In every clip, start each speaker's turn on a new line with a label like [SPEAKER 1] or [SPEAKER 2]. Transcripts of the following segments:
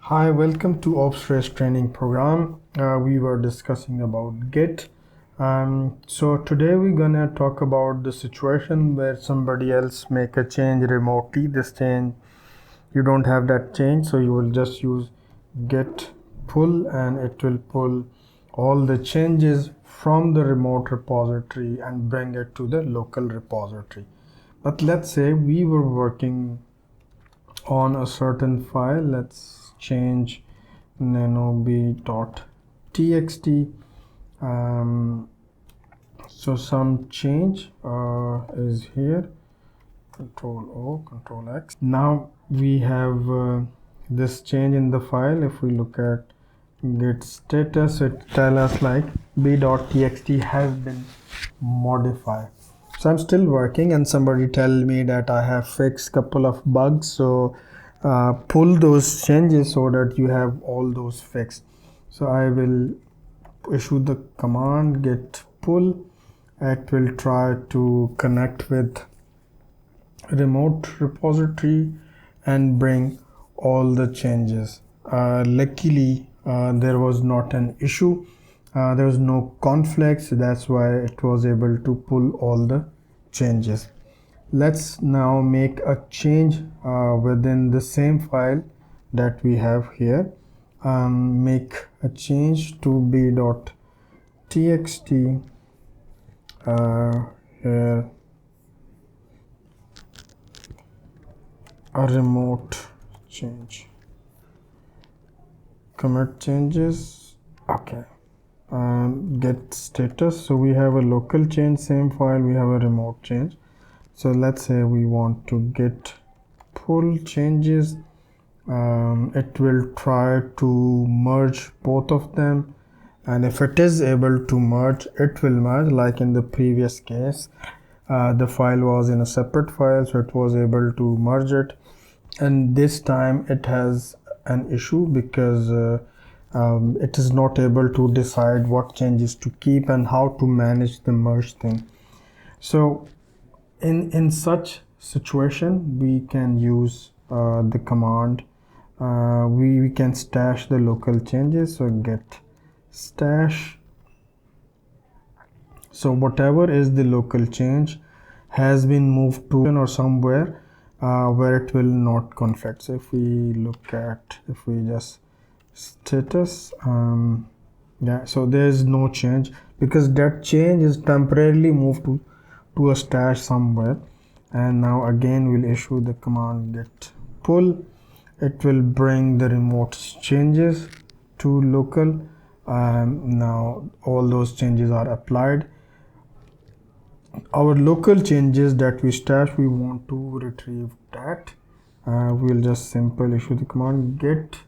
[SPEAKER 1] Hi, welcome to OPSRACE training program. We were discussing about Git. So today we're gonna talk about the situation where somebody else make a change remotely. This change, you don't have that change, so you will just use Git pull and it will pull all the changes from the remote repository and bring it to the local repository. But let's say we were working on a certain file. Let's change nanob.txt. So some change is here. Control O, Control X. Now we have this change in the file. If we look at git status, it tells us like b.txt has been modified. So I'm still working and somebody tell me that I have fixed couple of bugs, so pull those changes so that you have all those fixed. So I will issue the command git pull. It will try to connect with remote repository and bring all the changes. Luckily there was not an issue. There was no conflicts, that's why it was able to pull all the changes. Let's now make a change within the same file that we have here. Make a change to b.txt here, a remote change, commit changes. Okay. Get status, so we have a local change, same file, we have a remote change. So let's say we want to get pull changes. It will try to merge both of them, and if it is able to merge, it will merge. Like in the previous case, the file was in a separate file, so it was able to merge it. And this time it has an issue because it is not able to decide what changes to keep and how to manage the merge thing. So in such situation we can use the command. We can stash the local changes, so get stash. So whatever is the local change has been moved to or somewhere where it will not conflict. So if we look at, if we just status, yeah, so there is no change because that change is temporarily moved to a stash somewhere. And now again we'll issue the command git pull. It will bring the remote changes to local. Now all those changes are applied. Our local changes that we stash, we want to retrieve that. We'll just simple issue the command git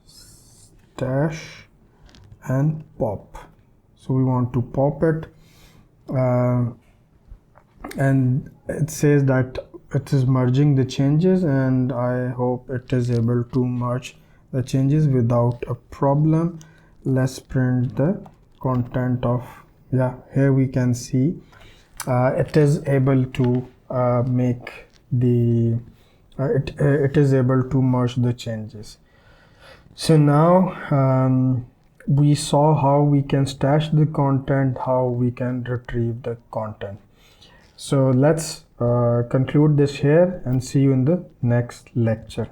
[SPEAKER 1] stash and pop. So we want to pop it, and it says that it is merging the changes, and I hope it is able to merge the changes without a problem. Let's print the content of, yeah, here we can see it is able to make the it is able to merge the changes. So now we saw how we can stash the content, how we can retrieve the content. So let's conclude this here and see you in the next lecture.